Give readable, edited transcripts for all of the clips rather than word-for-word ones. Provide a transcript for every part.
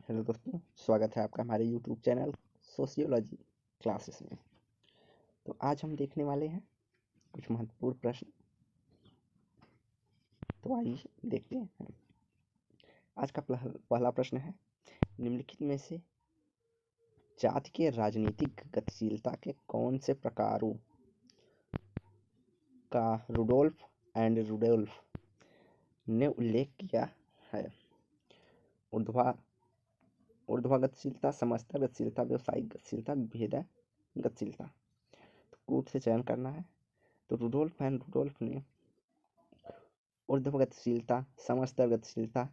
Hello दोस्तों, स्वागत है आपका हमारे यूट्यूब चैनल सोशियोलॉजी क्लासेस में। तो आज हम देखने वाले हैं कुछ महत्वपूर्ण प्रश्न। तो आइए देखते हैं। आज का पहला प्रश्न है, निम्नलिखित में से जाति के राजनीतिक गतिशीलता के कौन से प्रकारों का रुडोल्फ एंड रुडोल्फ ने उल्लेख किया है? ऊर्ध्वा गतिशीलता, समस्ता गतिशीलता, व्यावसायिक गतिशीलता, विभेदक गतिशीलता। तो कूट से चयन करना है। तो रुडोल्फ एंड रुडोल्फ ने ऊर्ध्व गतिशीलता, समस्ता गतिशीलता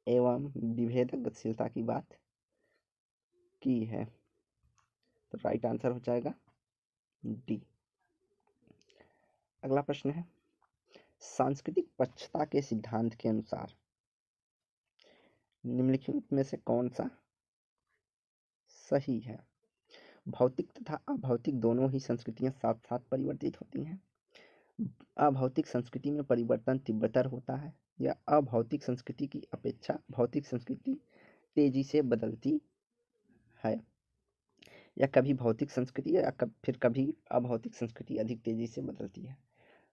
एवं विभेदक गतिशीलता की बात की है। तो राइट आंसर हो जाएगा डी। अगला प्रश्न है, सांस्कृतिक पक्षता के सिद्धांत के अनुसार निम्नलिखित में से कौन सा सही है? भौतिक तथा अभौतिक दोनों ही संस्कृतियां साथ साथ परिवर्तित होती हैं। अभौतिक संस्कृति में परिवर्तन तीव्रतर होता है या अभौतिक संस्कृति की अपेक्षा भौतिक संस्कृति तेजी से बदलती है, या कभी भौतिक संस्कृति या फिर कभी अभौतिक संस्कृति अधिक तेजी से बदलती है।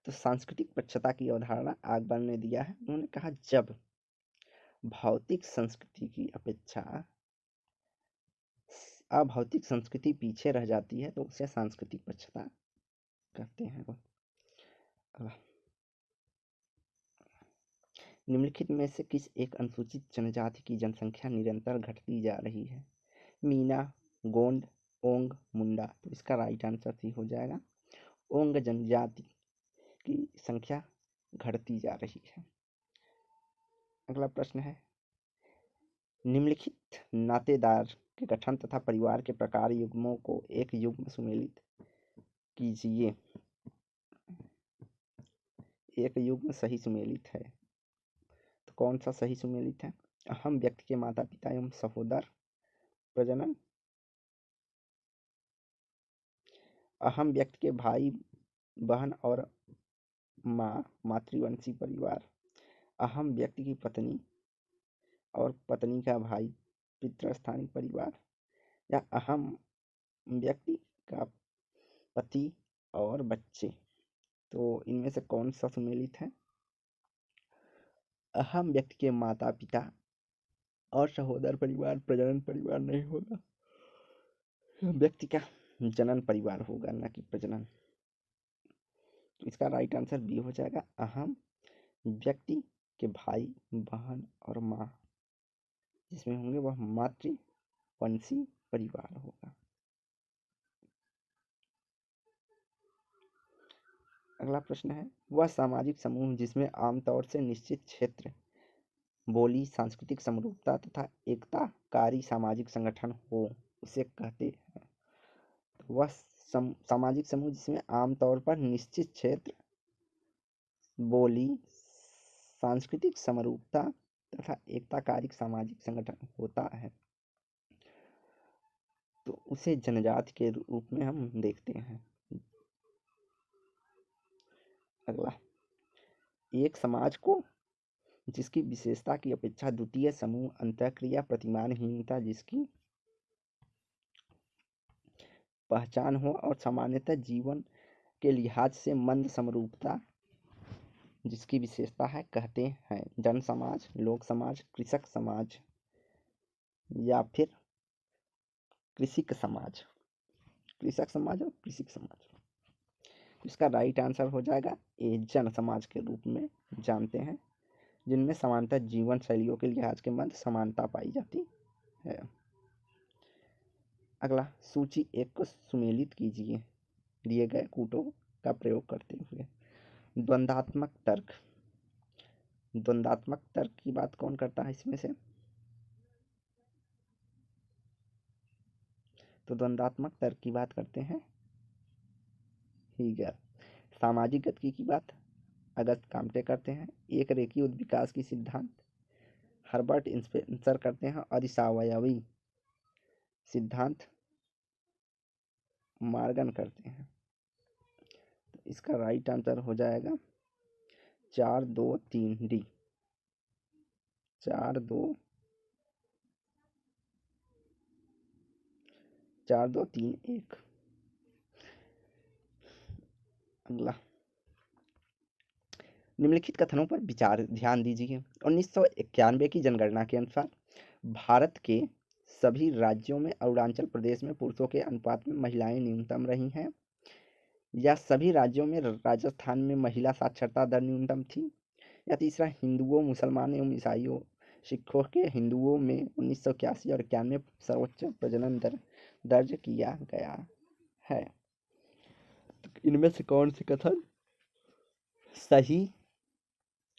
तो सांस्कृतिक पक्षता की अवधारणा अकबर ने दिया है। उन्होंने कहा, जब भौतिक संस्कृति की अपेक्षा अभौतिक संस्कृति पीछे रह जाती है तो उसे सांस्कृतिक पक्षता कहते हैं। निम्नलिखित में से किस एक अनुसूचित जनजाति की जनसंख्या निरंतर घटती जा रही है? मीना, गोंड, ओंग, मुंडा। तो इसका राइट आंसर सी हो जाएगा, ओंग जनजाति की संख्या घटती जा रही है। अगला प्रश्न है, निम्नलिखित नातेदार के गठन तथा परिवार के प्रकार युग्मों को एक युग्म सुमेलित कीजिए। एक युग्म सही सुमेलित है, तो कौन सा सही सुमेलित है? अहम व्यक्ति के माता पिता एवं सहोदर प्रजनन, अहम व्यक्ति के भाई बहन और माँ मातृवंशी परिवार, अहम व्यक्ति की पत्नी और पत्नी का भाई पितृस्थानिक परिवार, या अहम व्यक्ति का पति और बच्चे। तो इनमें से कौन सा सुमेलित है? अहम व्यक्ति के माता पिता और सहोदर परिवार प्रजनन परिवार नहीं होगा, व्यक्ति का जनन परिवार होगा, न कि प्रजनन। तो इसका राइट आंसर बी हो जाएगा, अहम व्यक्ति के भाई बहन और माँ जिसमें होंगे वह मातृवंशी परिवार होगा। अगला प्रश्न है, वह सामाजिक समूह जिसमें आमतौर से निश्चित क्षेत्र, बोली, सांस्कृतिक समरूपता तथा एकताकारी सामाजिक संगठन हो उसे कहते हैं। तो वह सामाजिक समूह जिसमें आमतौर पर निश्चित क्षेत्र, बोली, सांस्कृतिक समरूपता तथा एकताकारी सामाजिक संगठन होता है, तो उसे जनजाति के रूप में हम देखते हैं। अगला, एक समाज को जिसकी विशेषता की अपेक्षा द्वितीय समूह अंतःक्रिया प्रतिमानहीनता जिसकी पहचान हो और सामान्यतः जीवन के लिहाज से मंद समरूपता जिसकी विशेषता है कहते हैं जन समाज, लोक समाज, कृषक समाज या फिर कृषिक समाज। कृषक समाज और कृषिक समाज। इसका राइट आंसर हो जाएगा ए, जन समाज के रूप में जानते हैं जिनमें समानता जीवन शैलियों के लिहाज के मध्य समानता पाई जाती है। अगला, सूची 1 को सुमेलित कीजिए दिए गए कूटों का प्रयोग करते हुए। द्वंद्वात्मक तर्क। द्वंद्वात्मक तर्क की बात कौन करता है इसमें से? तो द्वंद्वात्मक तर्क की बात करते हैं हीगल। सामाजिक गतिकी की बात अगस्त काम्टे करते हैं। एक रेखीय उद्विकास की सिद्धांत हर्बर्ट स्पेंसर करते हैं। अधिसावयवी सिद्धांत मॉर्गन करते हैं। तो इसका राइट आंसर हो जाएगा 4, 2, 3 डी। 4, 2, 4 2 3 1। अगला, निम्नलिखित कथनों पर विचार ध्यान दीजिए। 1991 की जनगणना के अनुसार भारत के सभी राज्यों में अरुणाचल प्रदेश में पुरुषों के अनुपात में महिलाएं न्यूनतम रही हैं, या सभी राज्यों में राजस्थान में महिला साक्षरता दर न्यूनतम थी, या तीसरा, हिंदुओं, मुसलमान एवं ईसाइयों, सिखों के हिंदुओं में 1981 और 91 सर्वोच्च प्रजनन दर दर्ज किया गया है। तो इनमें से कौन से कथन सही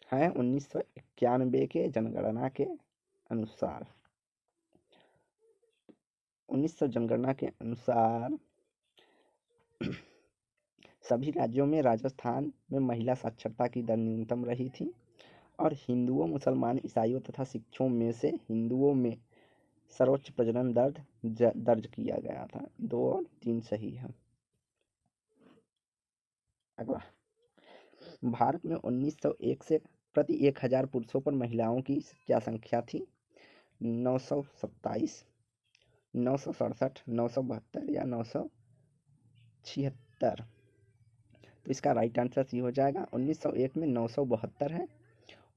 है? 1991 के जनगणना के अनुसार 1900 जनगणना के अनुसार सभी राज्यों में राजस्थान में महिला साक्षरता की दर न्यूनतम रही थी, और हिंदुओं, मुसलमान, ईसाइयों तथा सिखों में से हिंदुओं में सर्वोच्च प्रजनन दर दर्ज किया गया था। 2 और 3 सही है। अगला, भारत में 1901 से प्रति 1000 पुरुषों पर महिलाओं की क्या संख्या थी? 927, 967, 972 या 976? तो इसका राइट आंसर सी हो जाएगा। 1901 में 972 है।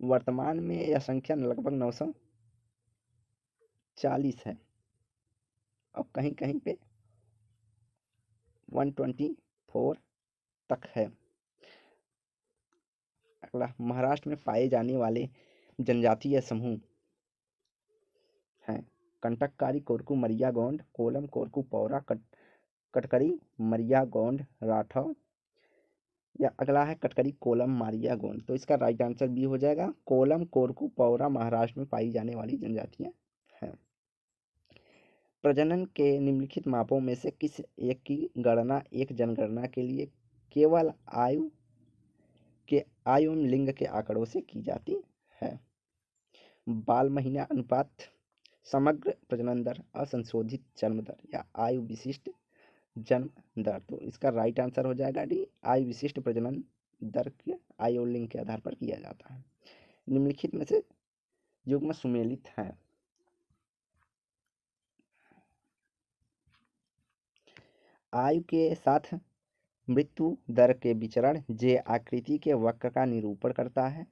वर्तमान में यह संख्या लगभग 940 है, और कहीं कहीं पे 124 तक है। अगला, महाराष्ट्र में पाए जाने वाले जनजातीय समूह हैं कंटककारी, कोरकू, मरिया गोंड, कोलम, कोरकू, पौरा, कटकरी, मरिया गोंड, राठौर, या अगला है कटकरी, कोलम, मारिया गोंड। तो इसका राइट आंसर बी हो जाएगा। कोलम, कोरकू, पौरा महाराष्ट्र में पाई जाने वाली जनजातियां हैं। प्रजनन के निम्नलिखित मापों में से किस एक की गणना एक जनगणना के लिए केवल आयु एवं लिंग के आंकड़ों से की जाती है? बाल महीना अनुपात, समग्र प्रजनन दर, असंशोधित जन्म दर, या आयु विशिष्ट जन्म दर? तो इसका राइट आंसर हो जाएगा डी, आयु विशिष्ट प्रजनन दर के आयु और लिंग के आधार पर किया जाता है। निम्नलिखित में से युग्म सुमेलित है? आयु के साथ मृत्यु दर के विचरण जे आकृति के वक्र का निरूपण करता है।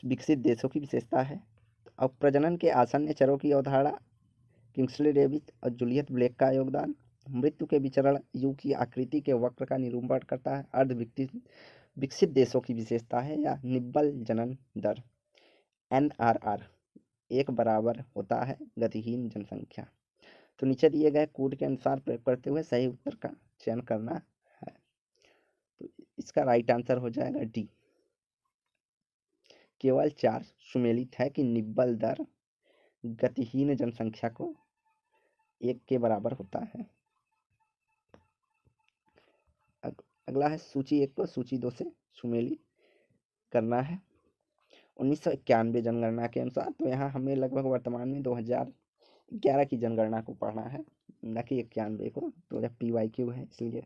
विकसित देशों की विशेषता है। अब प्रजनन के आसन्न चरों की अवधारणा, किंग्सले डेविस और जूलियट ब्लेक का योगदान। मृत्यु के विचरण यू की आकृति के वक्र का निरूपण करता है। अर्ध विकसित देशों की विशेषता है, या निब्बल जनन दर NRR 1 बराबर होता है गतिहीन जनसंख्या। तो नीचे दिए गए कोड के अनुसार प्रयोग करते हुए सही उत्तर का चयन करना है। तो इसका राइट आंसर हो जाएगा डी, केवल 4 सुमेलित है कि निब्बल दर गतिहीन जनसंख्या को 1 के बराबर होता है। अगला है सूची 1 को सूची 2 से सुमेलित करना है। 1991 जनगणना के अनुसार, तो यहाँ हमें लगभग वर्तमान में 2011 की जनगणना को पढ़ना है, न कि 91 को। तो जब PYQ है इसलिए।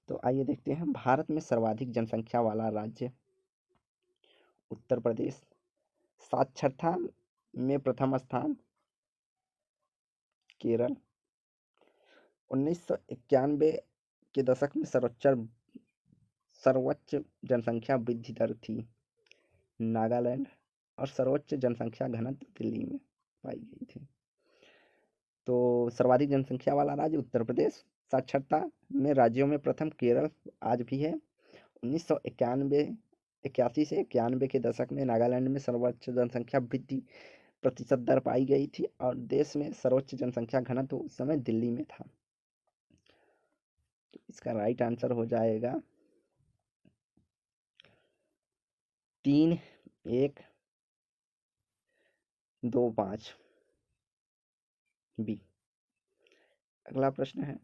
तो आइए देखते हैं। भारत में सर्वाधिक जनसंख्या वाला राज्य उत्तर प्रदेश। साक्षरता में प्रथम स्थान केरल। 1991 के दशक में सर्वोच्च जनसंख्या वृद्धि दर थी नागालैंड, और सर्वोच्च जनसंख्या घनत्व दिल्ली में पाई गई थी। तो सर्वाधिक जनसंख्या वाला राज्य उत्तर प्रदेश। साक्षरता में राज्यों में प्रथम केरल आज भी है। 1981 से 91 के दशक में नागालैंड में सर्वोच्च जनसंख्या वृद्धि प्रतिशत दर पाई गई थी, और देश में सर्वोच्च जनसंख्या घनत्व उस समय दिल्ली में था। तो इसका राइट आंसर हो जाएगा 3 1 2 5 बी। अगला प्रश्न है,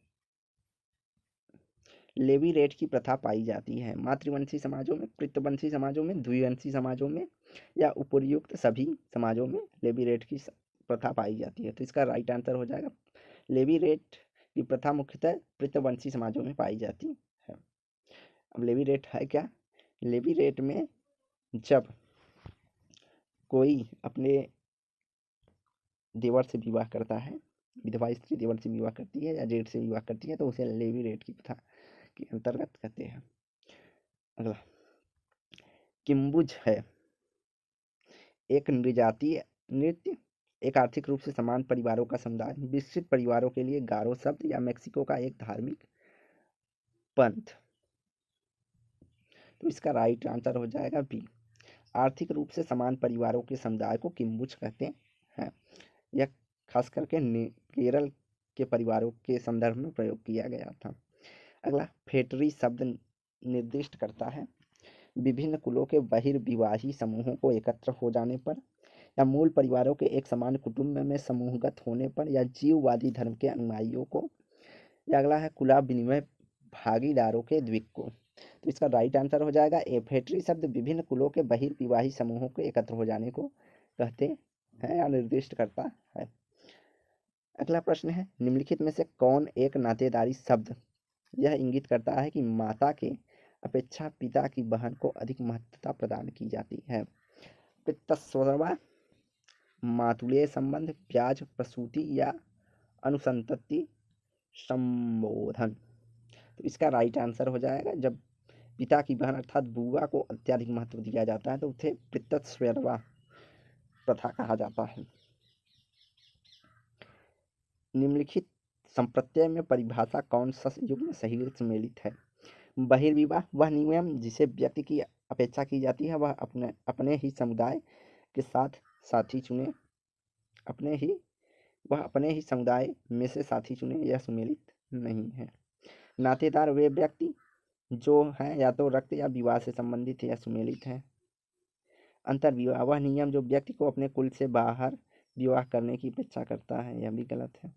लेवी रेट की प्रथा पाई जाती है मातृवंशी समाजों में, पितृवंशी समाजों में, द्विवंशी समाजों में, या उपर्युक्त सभी समाजों में लेवी रेट की प्रथा पाई जाती है? तो इसका राइट आंसर हो जाएगा, लेवी रेट की प्रथा मुख्यतः पितृवंशी समाजों में पाई जाती है। अब लेवी रेट है क्या? लेवी रेट में जब कोई अपने देवर से विवाह करता है, विधवा स्त्री देवर से विवाह करती है या जेठ से विवाह करती है तो उसे लेवी रेट की प्रथा के अंतर्गत कहते हैं। अगला किम्बुज है एक नृजातीय नृत्य, एक आर्थिक रूप से समान परिवारों का समुदाय, विस्तृत परिवारों के लिए गारो शब्द या मेक्सिको का एक धार्मिक पंथ। तो इसका राइट आंसर हो जाएगा बी। आर्थिक रूप से समान परिवारों के समुदाय को किम्बुज कहते हैं। यह खास करके केरल के परिवारों के संदर्भ में प्रयोग किया गया था। अगला फेटरी शब्द निर्दिष्ट करता है विभिन्न कुलों के बहिर्विवाही समूहों को एकत्र हो जाने पर या मूल परिवारों के एक समान कुटुंब में समूहगत होने पर या जीववादी धर्म के अनुयायियों को, या अगला है कुला विनिमय भागीदारों के द्वीप को। तो इसका राइट आंसर हो जाएगा ए। फेटरी शब्द विभिन्न कुलों के बहिर्विवाही समूहों के एकत्र हो जाने को कहते हैं या निर्दिष्ट करता है। अगला प्रश्न है निम्नलिखित में से कौन एक नातेदारी शब्द यह इंगित करता है कि माता के अपेक्षा पिता की बहन को अधिक महत्वता प्रदान की जाती है। पितृस्वरवा, मातुलेय संबंध, ब्याज प्रसूति या अनुसंतति संबोधन। तो इसका राइट आंसर हो जाएगा जब पिता की बहन अर्थात बुआ को अत्यधिक महत्व दिया जाता है तो उसे पितृस्वरवा प्रथा कहा जाता है। निम्नलिखित संप्रत्यय में परिभाषा कौन सा युग में सही सम्मिलित है। बहिर्विवाह वह नियम जिसे व्यक्ति की अपेक्षा की जाती है वह अपने ही समुदाय के साथी चुने, वह अपने ही समुदाय में से साथी चुने, यह सम्मिलित नहीं है। नातेदार वे व्यक्ति जो हैं या तो रक्त या विवाह से संबंधित या सम्मिलित है। अंतर्विवाह वह नियम जो व्यक्ति को अपने कुल से बाहर विवाह करने की अपेक्षा करता है, यह भी गलत है।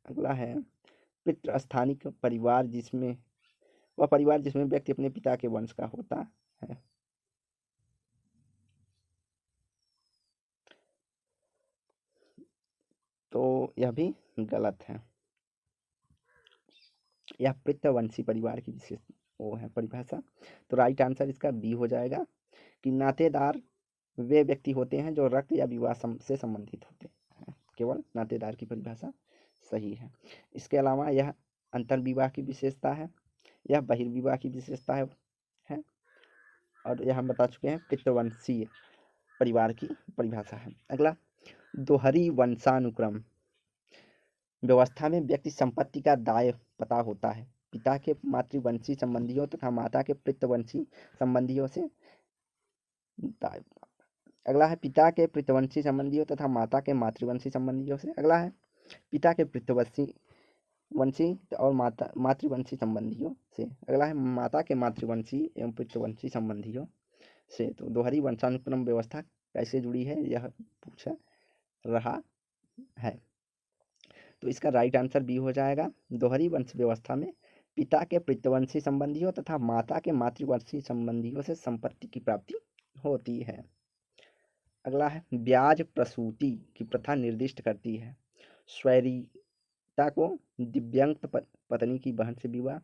अगला है पितृस्थानिक परिवार वह परिवार जिसमें व्यक्ति अपने पिता के वंश का होता है। तो यह भी गलत है। यह पितृवंशी परिवार की विशेष वो है परिभाषा। तो राइट आंसर इसका बी हो जाएगा कि नातेदार वे व्यक्ति होते हैं जो रक्त या विवाह से संबंधित होते हैं। केवल नातेदार की परिभाषा सही है। इसके अलावा यह अंतर्विवाह की विशेषता है, यह बहिर्विवाह की विशेषता है और यह हम बता चुके हैं पितृवंशीय परिवार की परिभाषा है। अगला दोहरी वंशानुक्रम व्यवस्था में व्यक्ति संपत्ति का दाय पता होता है पिता के मातृवंशी संबंधियों तथा माता के पितृवंशी संबंधियों से दाय। अगला है पिता के पितृवंशी संबंधियों तथा माता के मातृवंशी संबंधियों से। अगला है पिता के पितृवंशी और मातृवंशी संबंधियों से। अगला है माता के मातृवंशी एवं पितृवंशी संबंधियों से। तो दोहरी वंशानुक्रम व्यवस्था कैसे जुड़ी है यह पूछ रहा है। तो इसका राइट आंसर बी हो जाएगा। दोहरी वंश व्यवस्था में पिता के पितृवंशी संबंधियों तथा माता के मातृवंशी संबंधियों से संपत्ति की प्राप्ति होती है। अगला है ब्याज प्रसूति की प्रथा निर्दिष्ट करती है स्वैरिता को, दिव्यांग पत्नी की बहन से विवाह,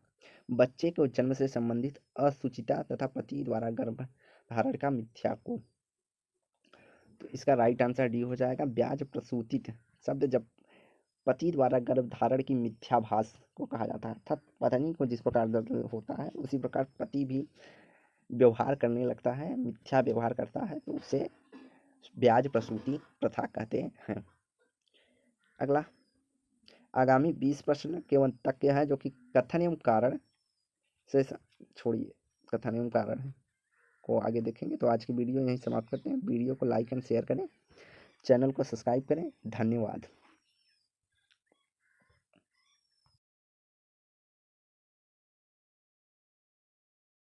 बच्चे को जन्म से संबंधित असुचिता तथा पति द्वारा गर्भ धारण का मिथ्या को। तो इसका राइट आंसर डी हो जाएगा। ब्याज प्रसूतित शब्द जब पति द्वारा गर्भ धारण की मिथ्याभास को कहा जाता है अर्थात पत्नी को जिस प्रकार दर्द होता है उसी प्रकार पति भी व्यवहार करने लगता है, मिथ्या व्यवहार करता है, तो उसे ब्याज प्रसूति प्रथा कहते हैं। अगला आगामी 20 प्रश्न केवल तक के है जो कि कथन एवं कारण से छोड़िए कथन एवं कारण को आगे देखेंगे। तो आज की वीडियो यहीं समाप्त करते हैं। वीडियो को लाइक एंड शेयर करें, चैनल को सब्सक्राइब करें। धन्यवाद।